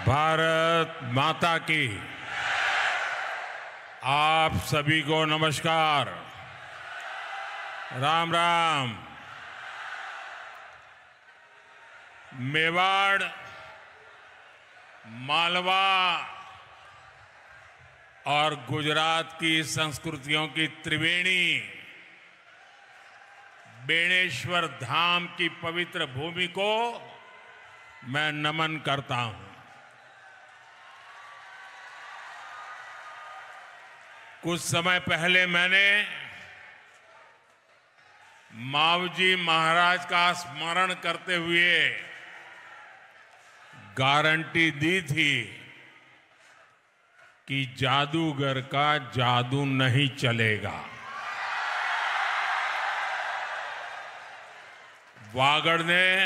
भारत माता की। आप सभी को नमस्कार, राम राम। मेवाड़, मालवा और गुजरात की संस्कृतियों की त्रिवेणी बेणेश्वर धाम की पवित्र भूमि को मैं नमन करता हूं। कुछ समय पहले मैंने मावजी महाराज का स्मरण करते हुए गारंटी दी थी कि जादूगर का जादू नहीं चलेगा। वागड़ ने,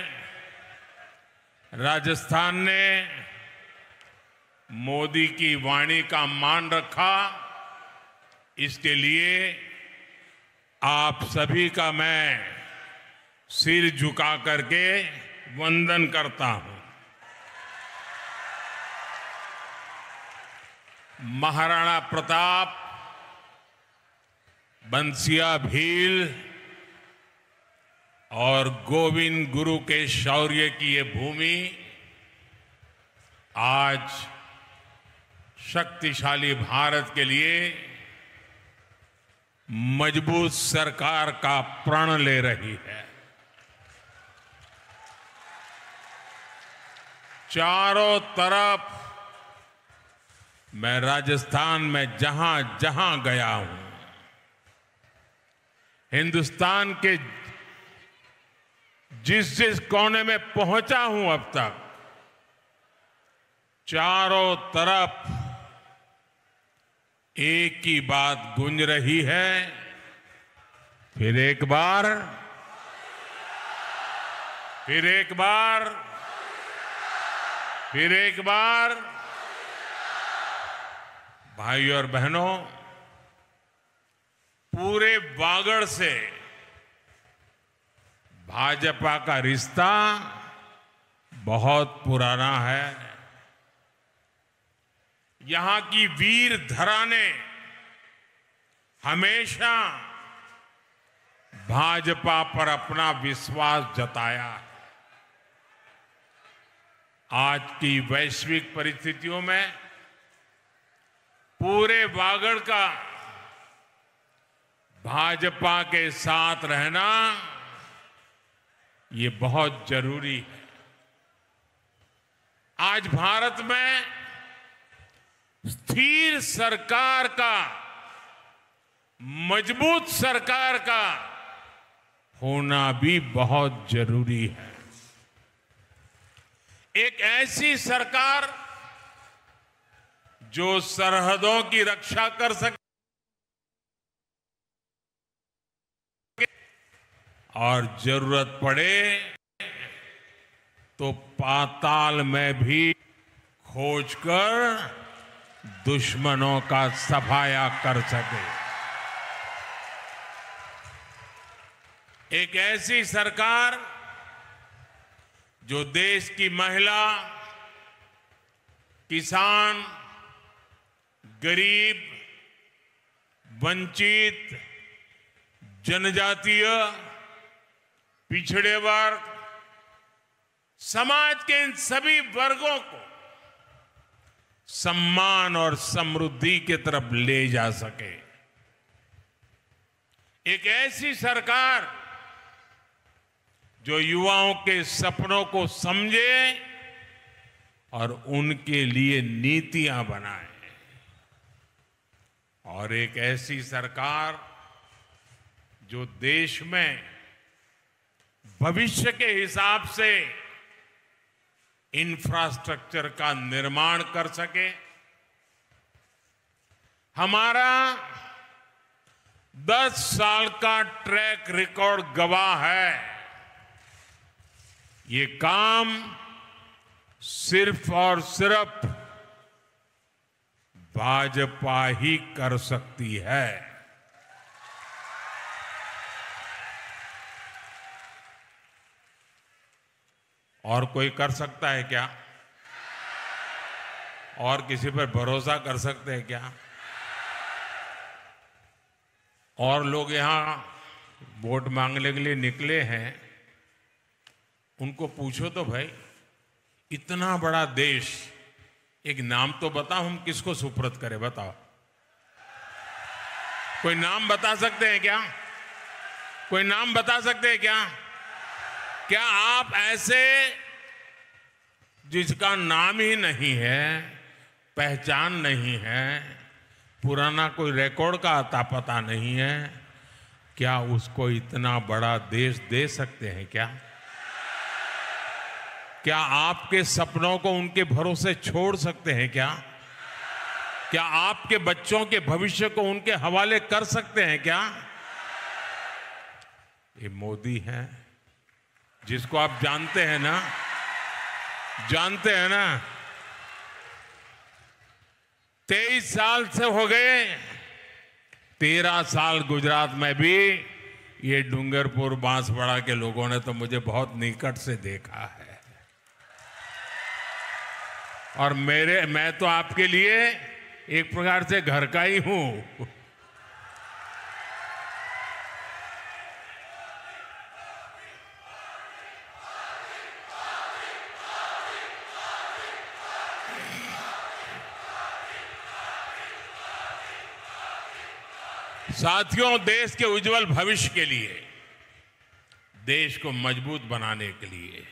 राजस्थान ने मोदी की वाणी का मान रखा। इसके लिए आप सभी का मैं सिर झुका करके वंदन करता हूं। महाराणा प्रताप, बंसिया भील और गोविंद गुरु के शौर्य की ये भूमि आज शक्तिशाली भारत के लिए मजबूत सरकार का प्रण ले रही है। चारों तरफ मैं राजस्थान में जहां जहां गया हूं, हिंदुस्तान के जिस जिस कोने में पहुंचा हूं अब तक, चारों तरफ एक ही बात गूंज रही है। फिर एक बार, फिर एक बार, फिर एक बार। भाई और बहनों, पूरे वागड़ से भाजपा का रिश्ता बहुत पुराना है। यहां की वीर धरा ने हमेशा भाजपा पर अपना विश्वास जताया है। आज की वैश्विक परिस्थितियों में पूरे वागड़ का भाजपा के साथ रहना ये बहुत जरूरी है। आज भारत में स्थिर सरकार का, मजबूत सरकार का होना भी बहुत जरूरी है। एक ऐसी सरकार जो सरहदों की रक्षा कर सके और जरूरत पड़े तो पाताल में भी खोजकर दुश्मनों का सफाया कर सके। एक ऐसी सरकार जो देश की महिला, किसान, गरीब, वंचित, जनजातीय, पिछड़े वर्ग, समाज के इन सभी वर्गों को सम्मान और समृद्धि की तरफ ले जा सके। एक ऐसी सरकार जो युवाओं के सपनों को समझे और उनके लिए नीतियां बनाए। और एक ऐसी सरकार जो देश में भविष्य के हिसाब से इंफ्रास्ट्रक्चर का निर्माण कर सके। हमारा 10 साल का ट्रैक रिकॉर्ड गवाह है। ये काम सिर्फ और सिर्फ भाजपा ही कर सकती है। और कोई कर सकता है क्या? और किसी पर भरोसा कर सकते हैं क्या? और लोग यहां वोट मांगने के लिए निकले हैं, उनको पूछो तो भाई, इतना बड़ा देश, एक नाम तो बताओ, हम किसको सुपुर्द करें? बताओ, कोई नाम बता सकते हैं क्या? कोई नाम बता सकते हैं क्या? क्या आप ऐसे जिसका नाम ही नहीं है, पहचान नहीं है, पुराना कोई रिकॉर्ड का अता पता नहीं है, क्या उसको इतना बड़ा देश दे सकते हैं क्या? क्या आपके सपनों को उनके भरोसे छोड़ सकते हैं क्या? क्या आपके बच्चों के भविष्य को उनके हवाले कर सकते हैं क्या? ये मोदी है, जिसको आप जानते हैं ना, जानते हैं ना। 23 साल से हो गए, 13 साल गुजरात में भी ये डूंगरपुर बांसवाड़ा के लोगों ने तो मुझे बहुत निकट से देखा है। और मैं तो आपके लिए एक प्रकार से घर का ही हूं। साथियों, देश के उज्जवल भविष्य के लिए, देश को मजबूत बनाने के लिए,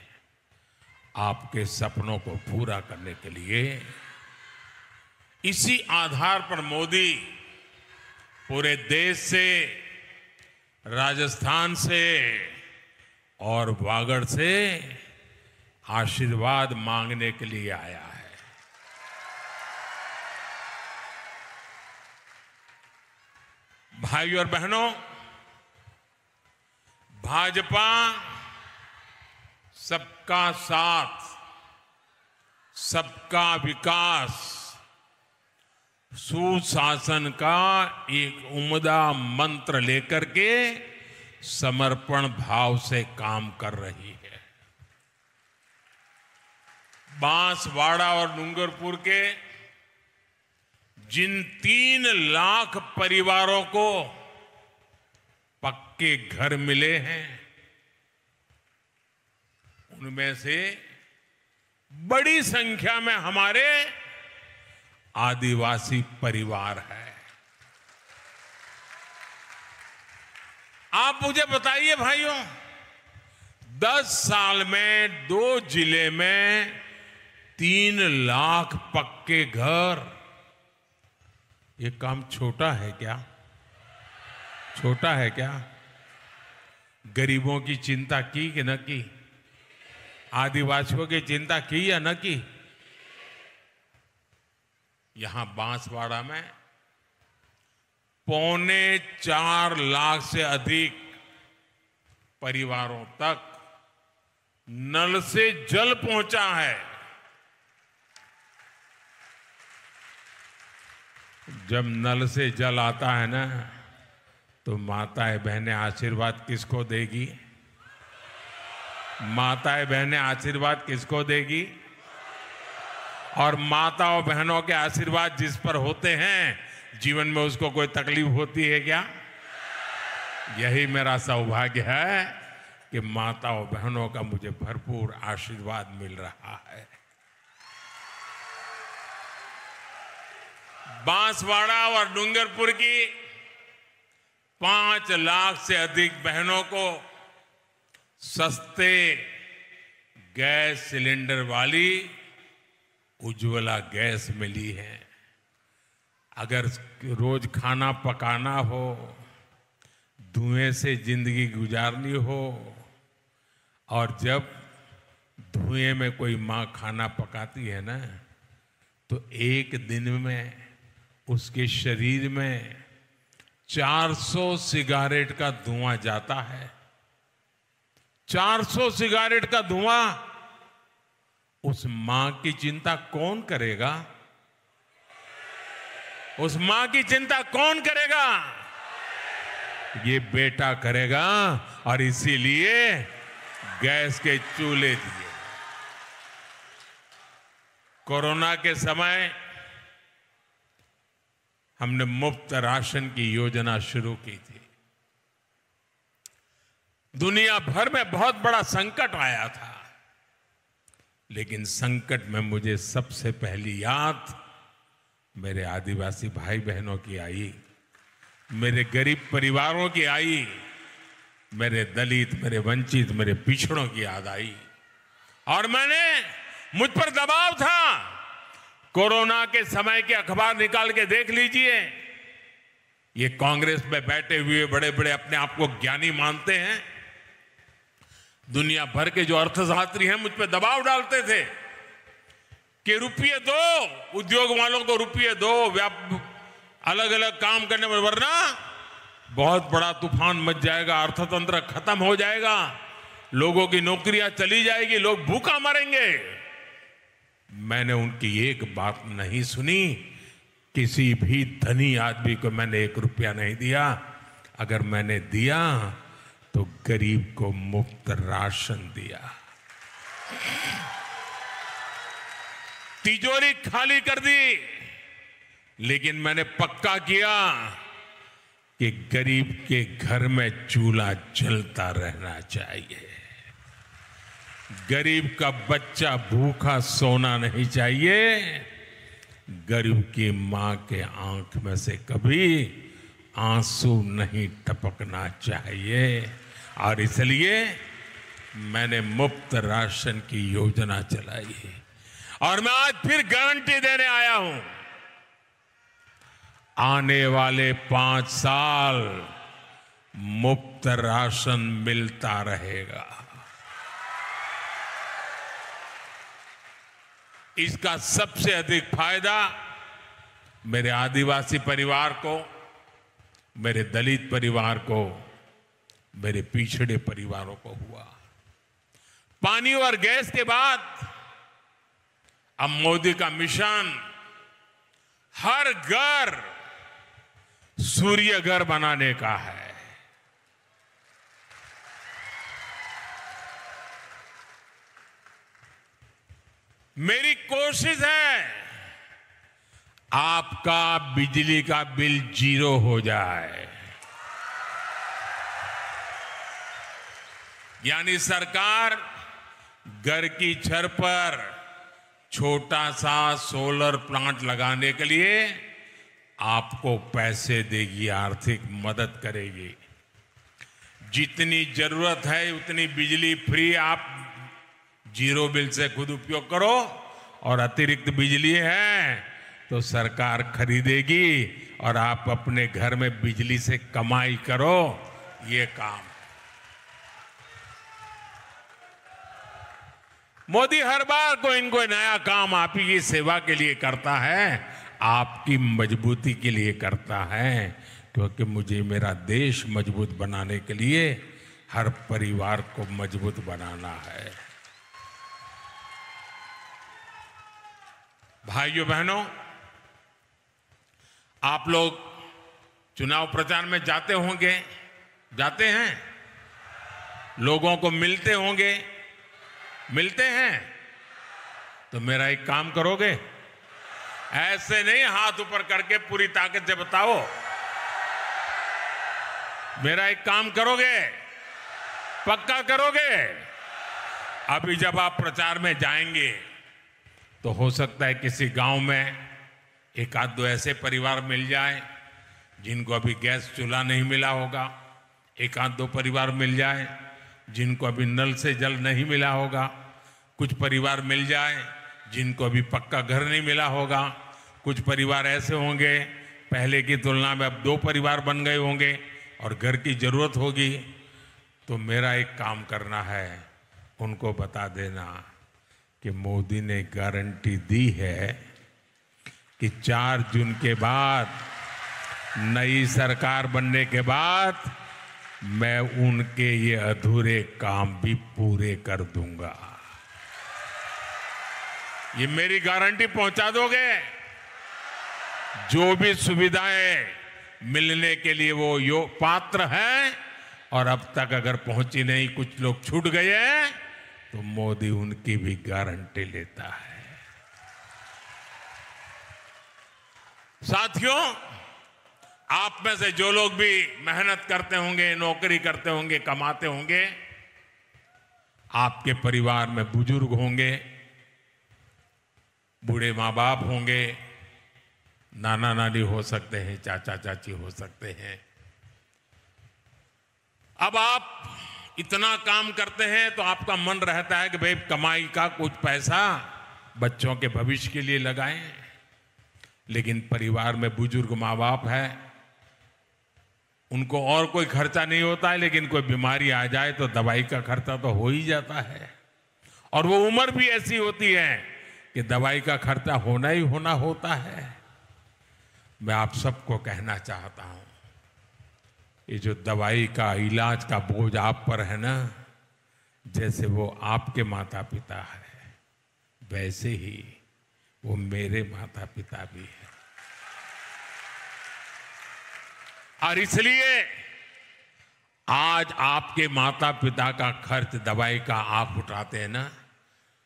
आपके सपनों को पूरा करने के लिए, इसी आधार पर मोदी पूरे देश से, राजस्थान से और वागड़ से आशीर्वाद मांगने के लिए आया है। भाइयों और बहनों, भाजपा सबका साथ, सबका विकास, सुशासन का एक उम्दा मंत्र लेकर के समर्पण भाव से काम कर रही है। बांसवाड़ा और डूंगरपुर के जिन 3 लाख परिवारों को पक्के घर मिले हैं, उनमें से बड़ी संख्या में हमारे आदिवासी परिवार है। आप मुझे बताइए भाइयों, 10 साल में 2 जिले में 3 लाख पक्के घर, ये काम छोटा है क्या? छोटा है क्या? गरीबों की चिंता की कि न की? आदिवासियों की चिंता की या न की? यहां बांसवाड़ा में 4.25 लाख से अधिक परिवारों तक नल से जल पहुंचा है। जब नल से जल आता है ना, तो माताएं बहनें आशीर्वाद किसको देगी? माताएं बहनें आशीर्वाद किसको देगी? और माताओं बहनों के आशीर्वाद जिस पर होते हैं, जीवन में उसको कोई तकलीफ होती है क्या? यही मेरा सौभाग्य है कि माताओं बहनों का मुझे भरपूर आशीर्वाद मिल रहा है। बांसवाड़ा और डूंगरपुर की 5 लाख से अधिक बहनों को सस्ते गैस सिलेंडर वाली उज्ज्वला गैस मिली है। अगर रोज खाना पकाना हो, धुएं से जिंदगी गुजारनी हो, और जब धुएं में कोई माँ खाना पकाती है ना, तो एक दिन में उसके शरीर में 400 सिगारेट का धुआं जाता है। 400 सिगारेट का धुआं। उस मां की चिंता कौन करेगा? उस मां की चिंता कौन करेगा? ये बेटा करेगा। और इसीलिए गैस के चूल्हे दिए। कोरोना के समय हमने मुफ्त राशन की योजना शुरू की थी। दुनिया भर में बहुत बड़ा संकट आया था, लेकिन संकट में मुझे सबसे पहली याद मेरे आदिवासी भाई बहनों की आई, मेरे गरीब परिवारों की आई, मेरे दलित, मेरे वंचित, मेरे पिछड़ों की याद आई। और मुझ पर दबाव था, कोरोना के समय के अखबार निकाल के देख लीजिए। ये कांग्रेस में बैठे हुए बड़े बड़े अपने आप को ज्ञानी मानते हैं, दुनिया भर के जो अर्थशास्त्री हैं मुझ पर दबाव डालते थे कि रुपये दो, उद्योग वालों को रुपये दो, अलग अलग काम करने में, वरना बहुत बड़ा तूफान मच जाएगा, अर्थतंत्र खत्म हो जाएगा, लोगों की नौकरियां चली जाएगी, लोग भूखा मरेंगे। मैंने उनकी एक बात नहीं सुनी। किसी भी धनी आदमी को मैंने 1 रुपया नहीं दिया। अगर मैंने दिया तो गरीब को मुफ्त राशन दिया। तिजोरी खाली कर दी, लेकिन मैंने पक्का किया कि गरीब के घर में चूल्हा जलता रहना चाहिए, गरीब का बच्चा भूखा सोना नहीं चाहिए, गरीब की मां के आंख में से कभी आंसू नहीं टपकना चाहिए। और इसलिए मैंने मुफ्त राशन की योजना चलाई है। और मैं आज फिर गारंटी देने आया हूं, आने वाले 5 साल मुफ्त राशन मिलता रहेगा। इसका सबसे अधिक फायदा मेरे आदिवासी परिवार को, मेरे दलित परिवार को, मेरे पिछड़े परिवारों को हुआ। पानी और गैस के बाद अब मोदी का मिशन हर घर सूर्य घर बनाने का है। मेरी कोशिश है आपका बिजली का बिल 0 हो जाए, यानी सरकार घर की छत पर छोटा सा सोलर प्लांट लगाने के लिए आपको पैसे देगी, आर्थिक मदद करेगी। जितनी जरूरत है उतनी बिजली फ्री आप 0 बिल से खुद उपयोग करो, और अतिरिक्त बिजली है तो सरकार खरीदेगी और आप अपने घर में बिजली से कमाई करो। ये काम मोदी हर बार कोई न कोई नया काम आप ही की सेवा के लिए करता है, आपकी मजबूती के लिए करता है, क्योंकि मुझे मेरा देश मजबूत बनाने के लिए हर परिवार को मजबूत बनाना है। भाइयों बहनों, आप लोग चुनाव प्रचार में जाते होंगे, जाते हैं, लोगों को मिलते होंगे, मिलते हैं, तो मेरा एक काम करोगे? ऐसे नहीं हाथ ऊपर करके पूरी ताकत से बताओ, मेरा एक काम करोगे? पक्का करोगे? अभी जब आप प्रचार में जाएंगे तो हो सकता है किसी गांव में 1-2 ऐसे परिवार मिल जाए जिनको अभी गैस चूल्हा नहीं मिला होगा, 1-2 परिवार मिल जाए जिनको अभी नल से जल नहीं मिला होगा, कुछ परिवार मिल जाए जिनको अभी पक्का घर नहीं मिला होगा, कुछ परिवार ऐसे होंगे पहले की तुलना में अब 2 परिवार बन गए होंगे और घर की जरूरत होगी। तो मेरा एक काम करना है, उनको बता देना कि मोदी ने गारंटी दी है कि 4 जून के बाद, नई सरकार बनने के बाद, मैं उनके ये अधूरे काम भी पूरे कर दूंगा। ये मेरी गारंटी पहुंचा दोगे? जो भी सुविधाएं मिलने के लिए वो पात्र हैं और अब तक अगर पहुंची नहीं, कुछ लोग छूट गए हैं, तो मोदी उनकी भी गारंटी लेता है। साथियों, आप में से जो लोग भी मेहनत करते होंगे, नौकरी करते होंगे, कमाते होंगे, आपके परिवार में बुजुर्ग होंगे, बूढ़े माँ बाप होंगे, नाना नानी हो सकते हैं, चाचा चाची हो सकते हैं। अब आप इतना काम करते हैं तो आपका मन रहता है कि भाई कमाई का कुछ पैसा बच्चों के भविष्य के लिए लगाएं। लेकिन परिवार में बुजुर्ग माँ बाप है, उनको और कोई खर्चा नहीं होता है, लेकिन कोई बीमारी आ जाए तो दवाई का खर्चा तो हो ही जाता है। और वो उम्र भी ऐसी होती है कि दवाई का खर्चा होना ही होना होता है। मैं आप सबको कहना चाहता हूं, ये जो दवाई का, इलाज का बोझ आप पर है ना, जैसे वो आपके माता पिता है, वैसे ही वो मेरे माता पिता भी है। और इसलिए आज आपके माता पिता का खर्च दवाई का आप उठाते हैं ना,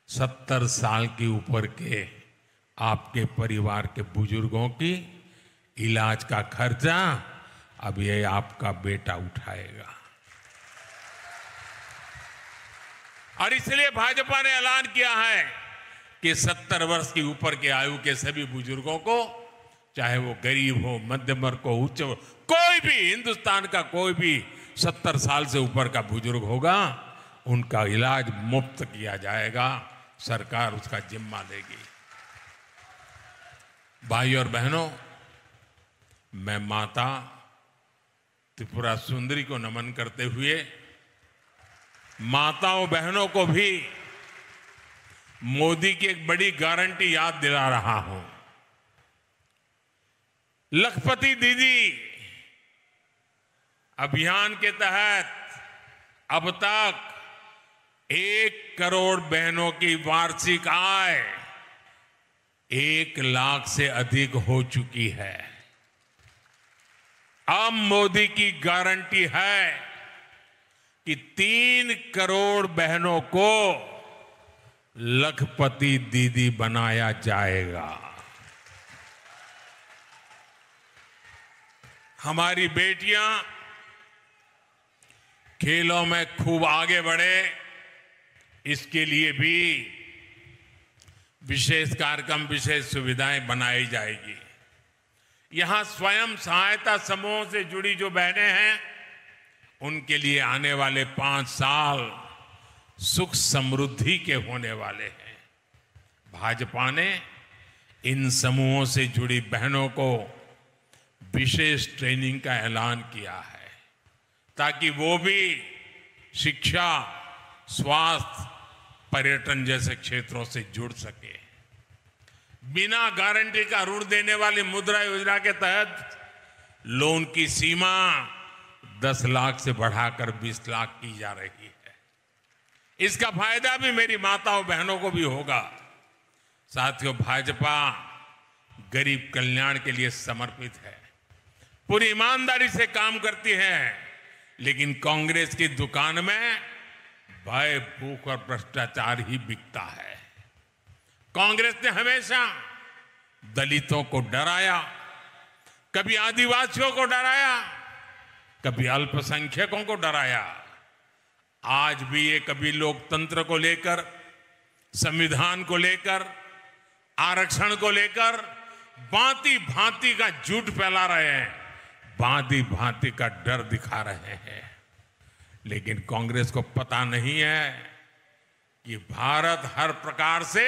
70 साल की ऊपर के आपके परिवार के बुजुर्गों की इलाज का खर्चा अब ये आपका बेटा उठाएगा। और इसलिए भाजपा ने ऐलान किया है कि 70 वर्ष की ऊपर के आयु के सभी बुजुर्गों को, चाहे वो गरीब हो, मध्यम वर्ग हो, उच्च वर्ग, कोई भी, हिंदुस्तान का कोई भी 70 साल से ऊपर का बुजुर्ग होगा, उनका इलाज मुफ्त किया जाएगा। सरकार उसका जिम्मा लेगी। भाई और बहनों, मैं माता त्रिपुरा सुंदरी को नमन करते हुए माताओं बहनों को भी मोदी की एक बड़ी गारंटी याद दिला रहा हूं। लखपति दीदी अभियान के तहत अब तक 1 करोड़ बहनों की वार्षिक आय 1 लाख से अधिक हो चुकी है। अब मोदी की गारंटी है कि 3 करोड़ बहनों को लखपति दीदी बनाया जाएगा। हमारी बेटियां खेलों में खूब आगे बढ़े, इसके लिए भी विशेष कार्यक्रम, विशेष सुविधाएं बनाई जाएगी। यहां स्वयं सहायता समूहों से जुड़ी जो बहनें हैं, उनके लिए आने वाले 5 साल सुख समृद्धि के होने वाले हैं। भाजपा ने इन समूहों से जुड़ी बहनों को विशेष ट्रेनिंग का ऐलान किया है, ताकि वो भी शिक्षा, स्वास्थ्य, पर्यटन जैसे क्षेत्रों से जुड़ सके। बिना गारंटी का ऋण देने वाली मुद्रा योजना के तहत लोन की सीमा 10 लाख से बढ़ाकर 20 लाख की जा रही है। इसका फायदा भी मेरी माताओं बहनों को भी होगा। साथियों, भाजपा गरीब कल्याण के लिए समर्पित है, पूरी ईमानदारी से काम करती है, लेकिन कांग्रेस की दुकान में भय, भूख और भ्रष्टाचार ही बिकता है। कांग्रेस ने हमेशा दलितों को डराया, कभी आदिवासियों को डराया, कभी अल्पसंख्यकों को डराया। आज भी ये कभी लोकतंत्र को लेकर, संविधान को लेकर, आरक्षण को लेकर भांति भांति का झूठ फैला रहे हैं, भांति भांति का डर दिखा रहे हैं। लेकिन कांग्रेस को पता नहीं है कि भारत हर प्रकार से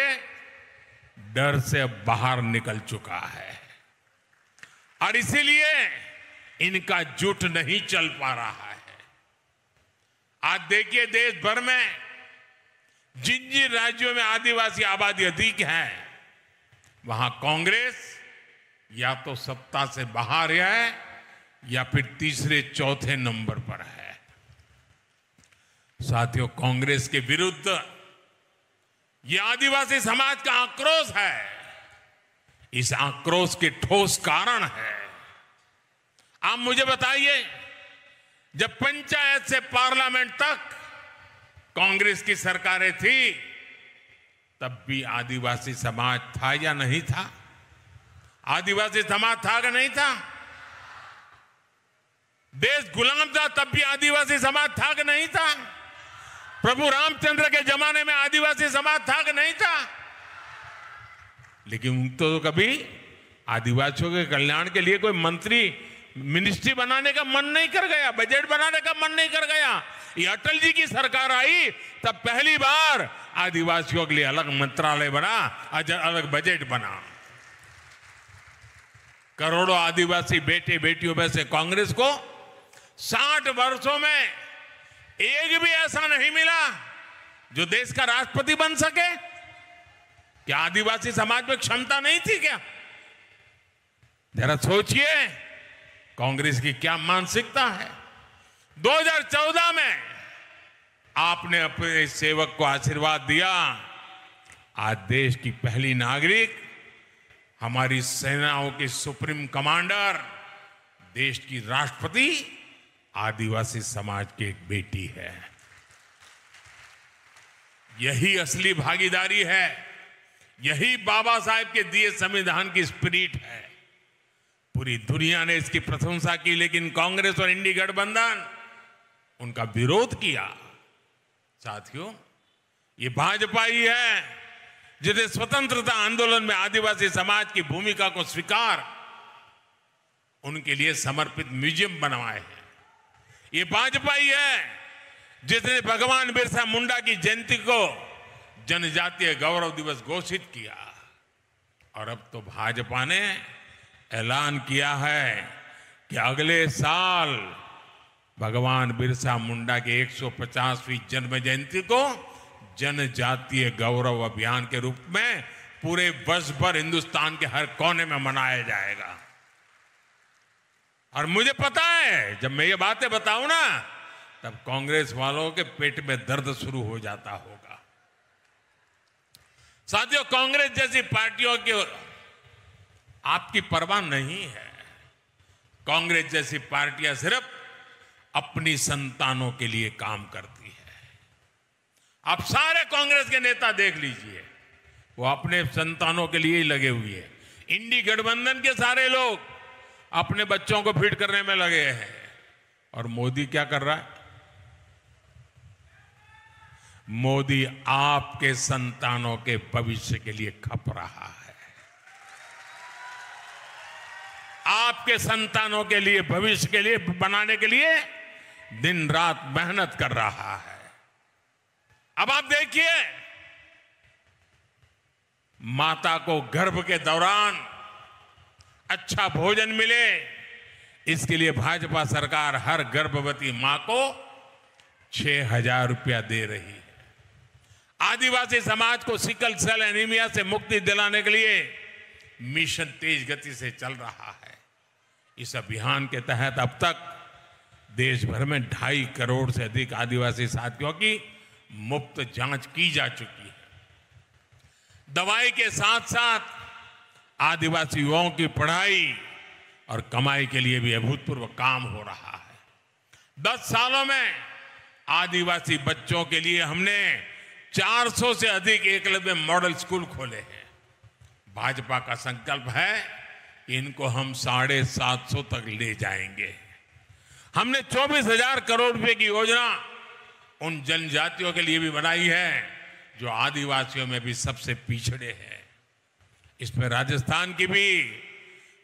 डर से बाहर निकल चुका है, और इसीलिए इनका जुट नहीं चल पा रहा है। आज देखिए, देश भर में जिन जिन राज्यों में आदिवासी आबादी अधिक है, वहां कांग्रेस या तो सत्ता से बाहर है या फिर तीसरे चौथे नंबर पर है। साथियों, कांग्रेस के विरुद्ध ये आदिवासी समाज का आक्रोश है। इस आक्रोश के ठोस कारण है। आप मुझे बताइए, जब पंचायत से पार्लियामेंट तक कांग्रेस की सरकारें थी, तब भी आदिवासी समाज था या नहीं था? आदिवासी समाज था कि नहीं था? देश गुलाम था तब भी आदिवासी समाज था कि नहीं था? प्रभु रामचंद्र के जमाने में आदिवासी समाज था कि नहीं था? लेकिन तो कभी आदिवासियों के कल्याण के लिए कोई मंत्री मिनिस्ट्री बनाने का मन नहीं कर गया, बजट बनाने का मन नहीं कर गया। ये अटल जी की सरकार आई तब पहली बार आदिवासियों के लिए अलग मंत्रालय बना, अलग बजट बना। करोड़ों आदिवासी बेटे बेटियों में से कांग्रेस को 60 वर्षों में एक भी ऐसा नहीं मिला जो देश का राष्ट्रपति बन सके। क्या आदिवासी समाज में क्षमता नहीं थी क्या? जरा सोचिए कांग्रेस की क्या मानसिकता है। 2014 में आपने अपने सेवक को आशीर्वाद दिया। आज देश की पहली नागरिक, हमारी सेनाओं की सुप्रीम कमांडर, देश की राष्ट्रपति आदिवासी समाज की एक बेटी है। यही असली भागीदारी है, यही बाबा साहेब के दिए संविधान की स्पिरिट है। पूरी दुनिया ने इसकी प्रशंसा की, लेकिन कांग्रेस और इंडी गठबंधन उनका विरोध किया। साथियों, ये भाजपा ही है जिसे स्वतंत्रता आंदोलन में आदिवासी समाज की भूमिका को स्वीकार, उनके लिए समर्पित म्यूजियम बनवाए हैं। ये भाजपा ही है जिसने भगवान बिरसा मुंडा की जयंती को जनजातीय गौरव दिवस घोषित किया। और अब तो भाजपा ने ऐलान किया है कि अगले साल भगवान बिरसा मुंडा की 150वीं जन्म जयंती को जनजातीय गौरव अभियान के रूप में पूरे वर्ष भर हिंदुस्तान के हर कोने में मनाया जाएगा। और मुझे पता है जब मैं ये बातें बताऊं ना, तब कांग्रेस वालों के पेट में दर्द शुरू हो जाता होगा। साथियों, कांग्रेस जैसी पार्टियों की आपकी परवाह नहीं है। कांग्रेस जैसी पार्टियां सिर्फ अपनी संतानों के लिए काम करती है। आप सारे कांग्रेस के नेता देख लीजिए, वो अपने संतानों के लिए ही लगे हुए हैं। इंडी गठबंधन के सारे लोग अपने बच्चों को फिट करने में लगे हैं। और मोदी क्या कर रहा है? मोदी आपके संतानों के भविष्य के लिए खप रहा है। आपके संतानों के लिए, भविष्य के लिए बनाने के लिए दिन रात मेहनत कर रहा है। अब आप देखिए, माता को गर्भ के दौरान अच्छा भोजन मिले, इसके लिए भाजपा सरकार हर गर्भवती मां को 6,000 रुपया दे रही है। आदिवासी समाज को सिकल सेल एनीमिया से मुक्ति दिलाने के लिए मिशन तेज गति से चल रहा है। इस अभियान के तहत अब तक देश भर में 2.5 करोड़ से अधिक आदिवासी साथियों की मुफ्त जांच की जा चुकी है। दवाई के साथ साथ आदिवासी युवाओं की पढ़ाई और कमाई के लिए भी अभूतपूर्व काम हो रहा है। 10 सालों में आदिवासी बच्चों के लिए हमने 400 से अधिक एकलव्य मॉडल स्कूल खोले हैं। भाजपा का संकल्प है कि इनको हम 750 तक ले जाएंगे। हमने 24,000 करोड़ रुपए की योजना उन जनजातियों के लिए भी बनाई है जो आदिवासियों में भी सबसे पिछड़े हैं। इसमें राजस्थान की भी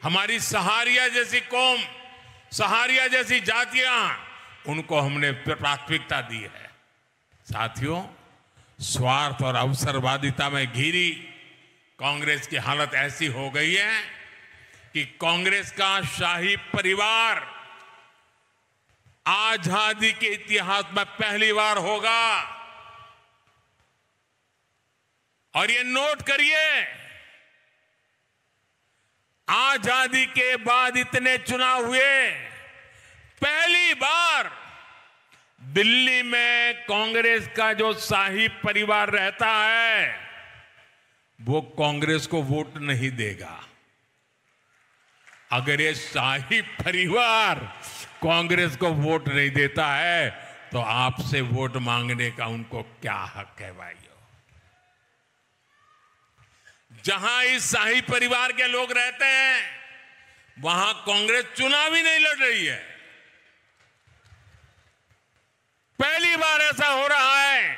हमारी सहारिया जैसी कौम, सहारिया जैसी जातियां, उनको हमने प्राथमिकता दी है। साथियों, स्वार्थ और अवसरवादिता में घिरी कांग्रेस की हालत ऐसी हो गई है कि कांग्रेस का शाही परिवार आजादी के इतिहास में पहली बार होगा। और ये नोट करिए, आजादी के बाद इतने चुनाव हुए, पहली बार दिल्ली में कांग्रेस का जो शाही परिवार रहता है वो कांग्रेस को वोट नहीं देगा। अगर ये शाही परिवार कांग्रेस को वोट नहीं देता है तो आपसे वोट मांगने का उनको क्या हक है भाइयों? जहां इस शाही परिवार के लोग रहते हैं वहां कांग्रेस चुनाव ही नहीं लड़ रही है। पहली बार ऐसा हो रहा है।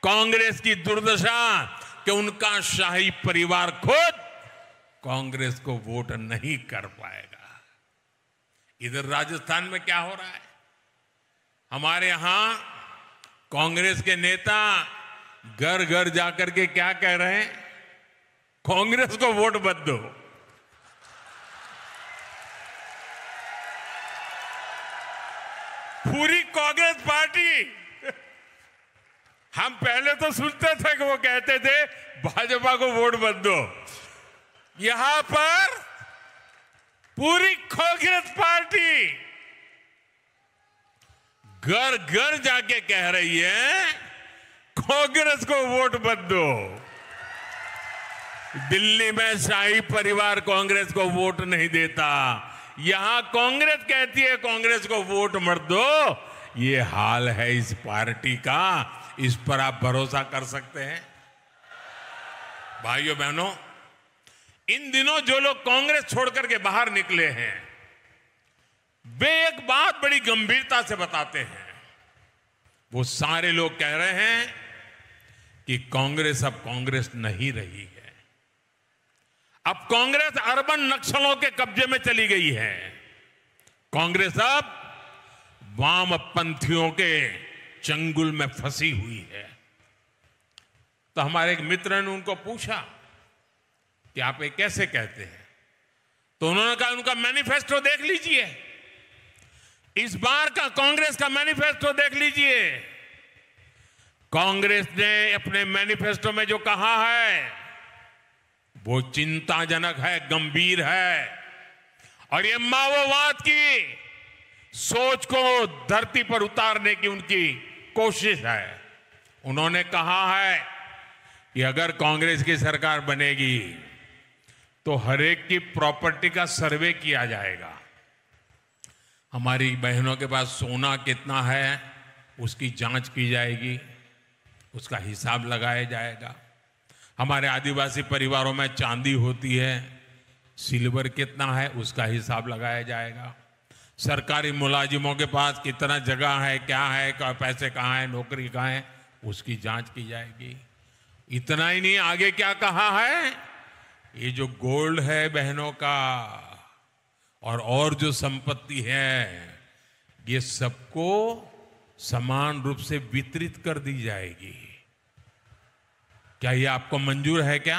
कांग्रेस की दुर्दशा कि उनका शाही परिवार खुद कांग्रेस को वोट नहीं कर पाएगा। इधर राजस्थान में क्या हो रहा है? हमारे यहां कांग्रेस के नेता घर घर जाकर के क्या कह रहे हैं? कांग्रेस को वोट मत दो। पूरी कांग्रेस पार्टी, हम पहले तो सुनते थे कि वो कहते थे भाजपा को वोट मत दो। यहां पर पूरी कांग्रेस पार्टी घर घर जाके कह रही है कांग्रेस को वोट मत दो। दिल्ली में शाही परिवार कांग्रेस को वोट नहीं देता, यहां कांग्रेस कहती है कांग्रेस को वोट मत दो। ये हाल है इस पार्टी का, इस पर आप भरोसा कर सकते हैं? भाइयों बहनों, इन दिनों जो लोग कांग्रेस छोड़कर के बाहर निकले हैं वे एक बात बड़ी गंभीरता से बताते हैं। वो सारे लोग कह रहे हैं कि कांग्रेस अब कांग्रेस नहीं रही है। अब कांग्रेस अर्बन नक्सलों के कब्जे में चली गई है। कांग्रेस अब वामपंथियों के चंगुल में फंसी हुई है। तो हमारे एक मित्र ने उनको पूछा कि आप ये कैसे कहते हैं? तो उन्होंने कहा उनका मैनिफेस्टो देख लीजिए, इस बार का कांग्रेस का मैनिफेस्टो देख लीजिए। कांग्रेस ने अपने मैनिफेस्टो में जो कहा है वो चिंताजनक है, गंभीर है, और ये माओवाद की सोच को धरती पर उतारने की उनकी कोशिश है। उन्होंने कहा है कि अगर कांग्रेस की सरकार बनेगी तो हरेक की प्रॉपर्टी का सर्वे किया जाएगा। हमारी बहनों के पास सोना कितना है उसकी जांच की जाएगी, उसका हिसाब लगाया जाएगा। हमारे आदिवासी परिवारों में चांदी होती है, सिल्वर कितना है उसका हिसाब लगाया जाएगा। सरकारी मुलाजिमों के पास कितना जगह है, क्या है, पैसे कहाँ है, नौकरी कहाँ है, उसकी जांच की जाएगी। इतना ही नहीं, आगे क्या कहा है? ये जो गोल्ड है बहनों का और जो संपत्ति है ये सबको समान रूप से वितरित कर दी जाएगी। क्या ये आपको मंजूर है? क्या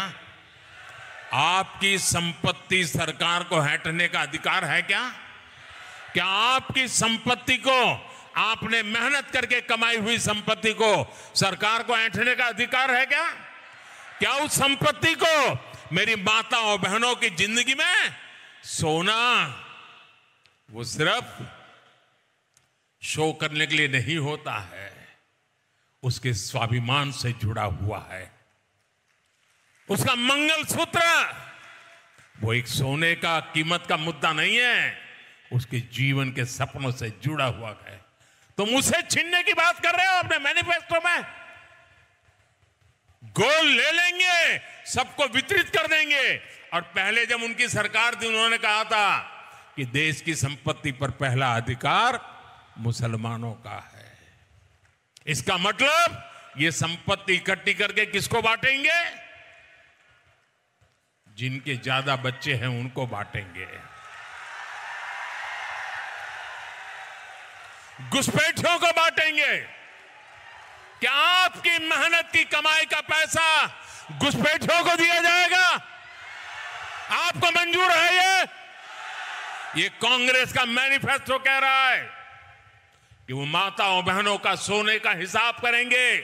आपकी संपत्ति सरकार को हटने का अधिकार है? क्या आपकी संपत्ति को, आपने मेहनत करके कमाई हुई संपत्ति को सरकार को ऐंठने का अधिकार है? क्या उस संपत्ति को मेरी माताओं बहनों की जिंदगी में सोना वो सिर्फ शो करने के लिए नहीं होता है, उसके स्वाभिमान से जुड़ा हुआ है। उसका मंगलसूत्र वो एक सोने का कीमत का मुद्दा नहीं है, उसके जीवन के सपनों से जुड़ा हुआ है। तुम उसे छीनने की बात कर रहे हो अपने मैनिफेस्टो में। गोल्ड ले लेंगे, सबको वितरित कर देंगे। और पहले जब उनकी सरकार थी उन्होंने कहा था कि देश की संपत्ति पर पहला अधिकार मुसलमानों का है। इसका मतलब ये संपत्ति इकट्ठी करके किसको बांटेंगे? जिनके ज्यादा बच्चे हैं उनको बांटेंगे। घुसपैठियों को बांटेंगे। क्या आपकी मेहनत की कमाई का पैसा घुसपैठियों को दिया जाएगा? आपको मंजूर है? ये कांग्रेस का मैनिफेस्टो कह रहा है कि वो माताओं बहनों का सोने का हिसाब करेंगे,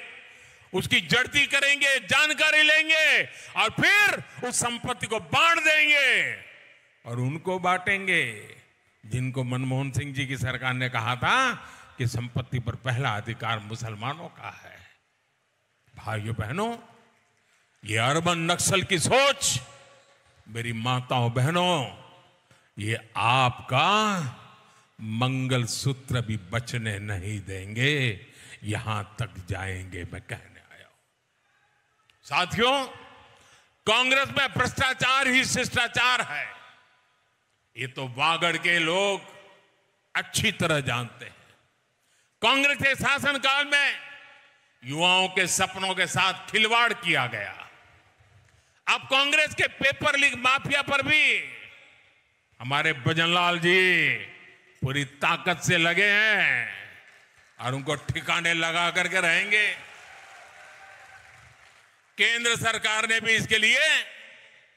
उसकी जड़ती करेंगे, जानकारी लेंगे और फिर उस संपत्ति को बांट देंगे। और उनको बांटेंगे जिनको मनमोहन सिंह जी की सरकार ने कहा था कि संपत्ति पर पहला अधिकार मुसलमानों का है। भाइयों बहनों, ये अर्बन नक्सल की सोच, मेरी माताओं बहनों, ये आपका मंगलसूत्र भी बचने नहीं देंगे, यहां तक जाएंगे मैं कहने आया हूं। साथियों, कांग्रेस में भ्रष्टाचार ही शिष्टाचार है, ये तो वागड़ के लोग अच्छी तरह जानते हैं। कांग्रेस के शासनकाल में युवाओं के सपनों के साथ खिलवाड़ किया गया। अब कांग्रेस के पेपर लीक माफिया पर भी हमारे भजनलाल जी पूरी ताकत से लगे हैं और उनको ठिकाने लगा करके रहेंगे। केंद्र सरकार ने भी इसके लिए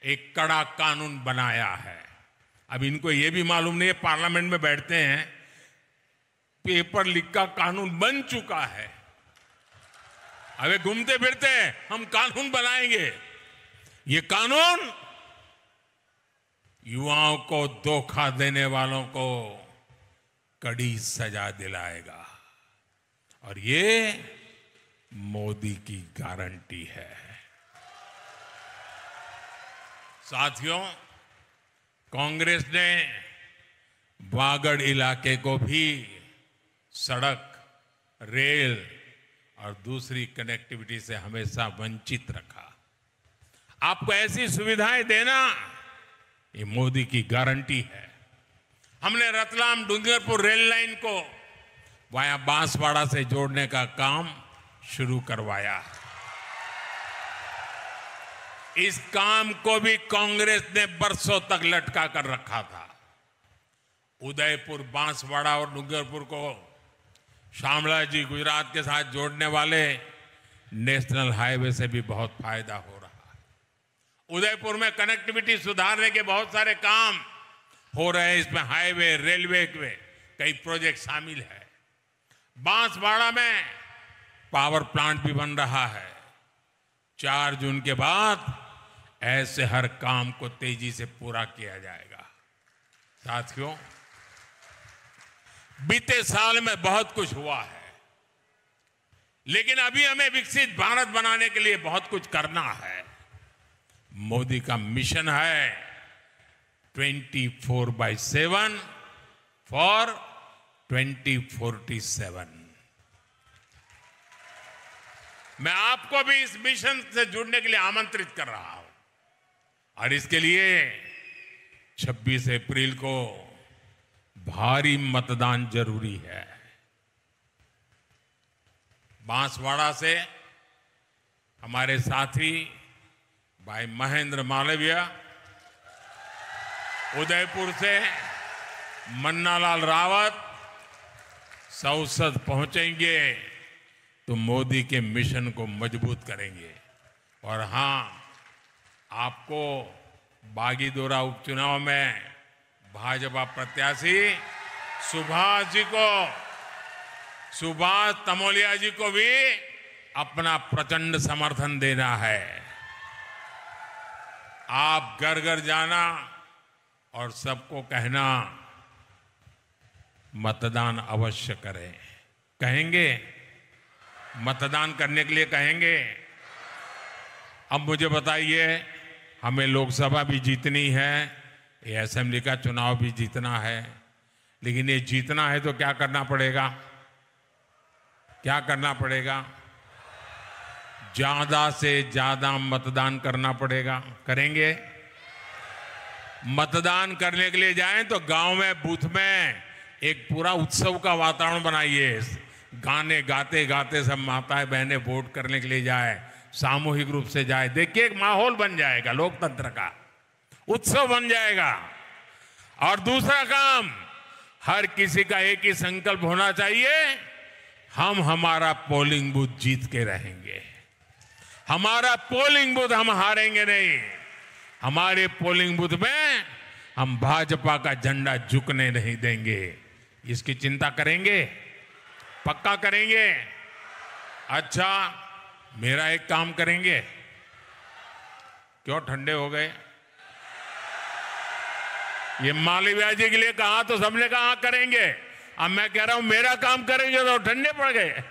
एक कड़ा कानून बनाया है। अब इनको यह भी मालूम नहीं है, पार्लियामेंट में बैठते हैं, पेपर लीक का कानून बन चुका है, अबे घूमते फिरते हैं हम कानून बनाएंगे। ये कानून युवाओं को धोखा देने वालों को कड़ी सजा दिलाएगा और ये मोदी की गारंटी है। साथियों, कांग्रेस ने वागड़ इलाके को भी सड़क, रेल और दूसरी कनेक्टिविटी से हमेशा वंचित रखा। आपको ऐसी सुविधाएं देना ये मोदी की गारंटी है। हमने रतलाम डूंगरपुर रेल लाइन को वाया बांसवाड़ा से जोड़ने का काम शुरू करवाया। इस काम को भी कांग्रेस ने बरसों तक लटका कर रखा था। उदयपुर, बांसवाड़ा और डूंगरपुर को शामला जी गुजरात के साथ जोड़ने वाले नेशनल हाईवे से भी बहुत फायदा हो रहा है। उदयपुर में कनेक्टिविटी सुधारने के बहुत सारे काम हो रहे हैं, इसमें हाईवे, रेलवे के कई प्रोजेक्ट शामिल है। बांसवाड़ा में पावर प्लांट भी बन रहा है। 4 जून के बाद ऐसे हर काम को तेजी से पूरा किया जाएगा। साथियों, बीते साल में बहुत कुछ हुआ है, लेकिन अभी हमें विकसित भारत बनाने के लिए बहुत कुछ करना है। मोदी का मिशन है 24/7 फॉर 2047। मैं आपको भी इस मिशन से जुड़ने के लिए आमंत्रित कर रहा हूं और इसके लिए 26 अप्रैल को भारी मतदान जरूरी है। बांसवाड़ा से हमारे साथी भाई महेंद्र मालवीय, उदयपुर से मन्नालाल रावत संसद पहुंचेंगे तो मोदी के मिशन को मजबूत करेंगे। और हां, आपको बागीदोरा उपचुनाव में भाजपा प्रत्याशी सुभाष तमोलिया जी को भी अपना प्रचंड समर्थन देना है। आप घर घर जाना और सबको कहना मतदान अवश्य करें। कहेंगे? मतदान करने के लिए कहेंगे? अब मुझे बताइए, हमें लोकसभा भी जीतनी है, ये असेंबली का चुनाव भी जीतना है, लेकिन ये जीतना है तो क्या करना पड़ेगा? क्या करना पड़ेगा? ज्यादा से ज्यादा मतदान करना पड़ेगा। करेंगे? मतदान करने के लिए जाएं तो गांव में, बूथ में एक पूरा उत्सव का वातावरण बनाइए। गाने गाते गाते सब माताएं बहनें वोट करने के लिए जाए, सामूहिक रूप से जाए। देखिए, एक माहौल बन जाएगा, लोकतंत्र का उत्सव बन जाएगा। और दूसरा काम, हर किसी का एक ही संकल्प होना चाहिए, हम हमारा पोलिंग बूथ जीत के रहेंगे। हमारा पोलिंग बूथ हम हारेंगे नहीं। हमारे पोलिंग बूथ में हम भाजपा का झंडा झुकने नहीं देंगे। इसकी चिंता करेंगे? पक्का करेंगे? अच्छा, मेरा एक काम करेंगे? क्यों ठंडे हो गए? ये मालवीय जी के लिए कहा तो सबने कहा हाँ करेंगे। अब मैं कह रहा हूं मेरा काम करेंगे तो ठंडे पड़ गए।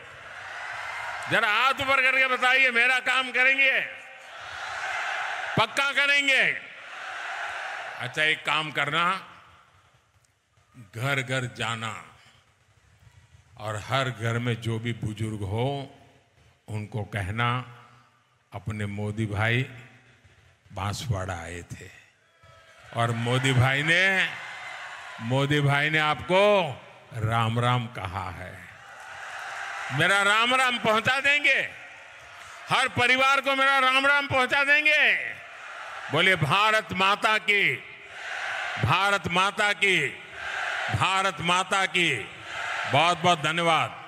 जरा हाथ ऊपर करके बताइए, मेरा काम करेंगे? पक्का करेंगे? अच्छा, एक काम करना, घर घर जाना और हर घर में जो भी बुजुर्ग हो उनको कहना, अपने मोदी भाई बांसवाड़ा आए थे और मोदी भाई ने आपको राम राम कहा है। मेरा राम राम पहुंचा देंगे, हर परिवार को मेरा राम राम पहुंचा देंगे। बोले भारत माता की, भारत माता की, भारत माता की। बहुत बहुत धन्यवाद।